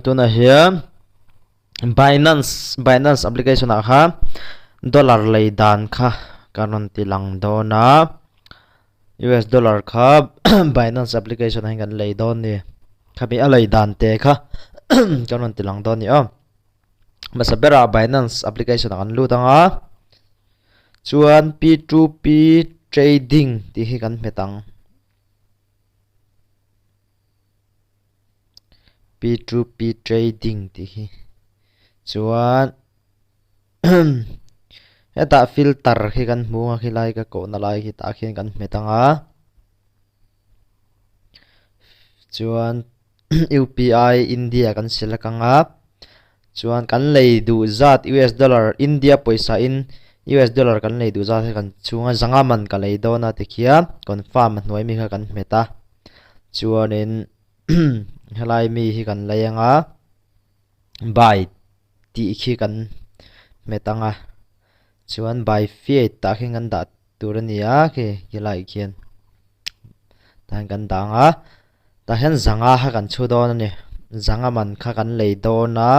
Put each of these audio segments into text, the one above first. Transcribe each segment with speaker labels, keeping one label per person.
Speaker 1: tuna hian Binance application kha dollar lei dan kha kanon tilang dona US dollar kha Binance application hangan lei don ni khabi alai dan te kha kanon tilang don ni masabera Binance application kan lu tanga chuan P2P trading ti hi kan metang P2P trading ti hi chuan eta filter hi kan hmu hi lai ka ko na lai hi ta khian kan metanga chuan UPI India kan selakanga chuan kan lei du zat US dollar India poisa in US dollar kan lei du zat kan chunga zanga man ka lei dona tikhia confirm hnuai mi kha kan meta chuan in helai mi hi kan leianga buy ti khi kan metanga chuan buy fiat ta khingan da turania ke hilai khian tan kan danga ta hen zanga ha kan chu don ni zanga man kha kan lei dona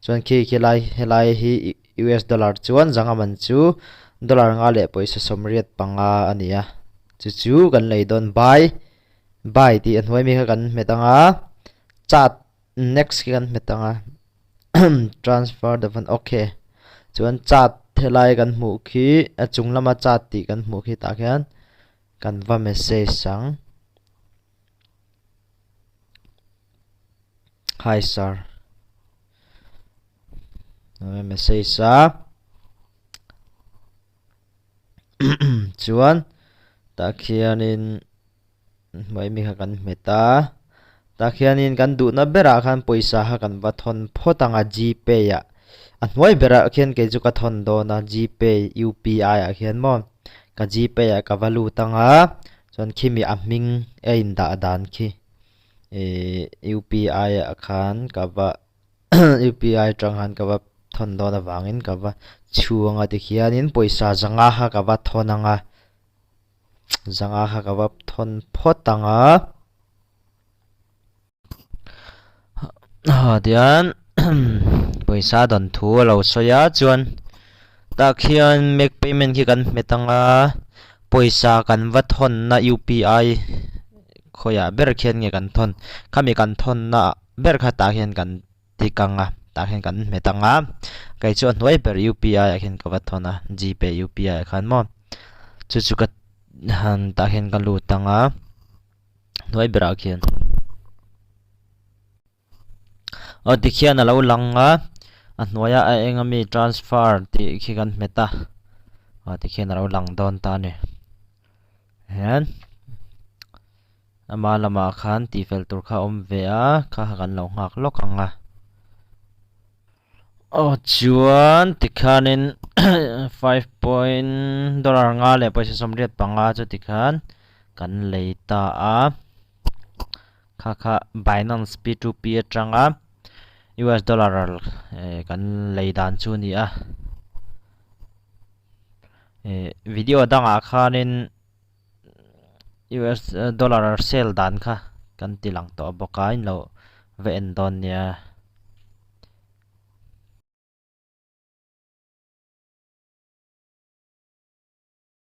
Speaker 1: chuan khi helai hi US dollar chuan zanga man chu dollar nga le poisa somriat panga ania chu kan lei don buy ti anhoi mi kha kan metanga chat next kan metanga transfer the fund okay chuan chat helai kan hmu khi achung lama chat ti kan hmu khi ta khian kan va message sang hi sir message sa chuan ta khianin mai mi kha kan meta ta khianin kan du na bera khan poisa ha kan va thon photanga GPay ya anhoi bera khian ke chu ka thon do na GPay UPI a khian mo ka GPay a ka valu tanga chon khimi a ming e in da dan khi UPI a khan ka va UPI tang han ka va thon do na wangin ka va chuanga ti khianin poisa zanga ha ka va thonanga zanga ha ka va thon photanga dian poisa don thu lo soya chuan ta khian make payment ki kan metanga poisa kan va thon na UPI khoya ber khian nge kan thon khami kan thon na ber kha ta khian kan tikanga ta khian kan metanga kai chuan hnuai ber UPI khian ka va thona GPay UPI khan mo chu ka han ta khian kan lu tanga hnuai bera khian tikhian alo langa hnuaya a engami transfer ti khi kan meta tikhian alo lang don ta ni hen ama lama khan ti fel tur kha om ve a kha kan lo ngak lokanga chuan tikhanin 5 point dollar nga le paisa somriat panga chu tikhan kan leita a kha Binance P2P atanga US dollar kan leidan chu ni a video danga khanin US dollar sale dan kha kan tilang to boka in lo ve en don nia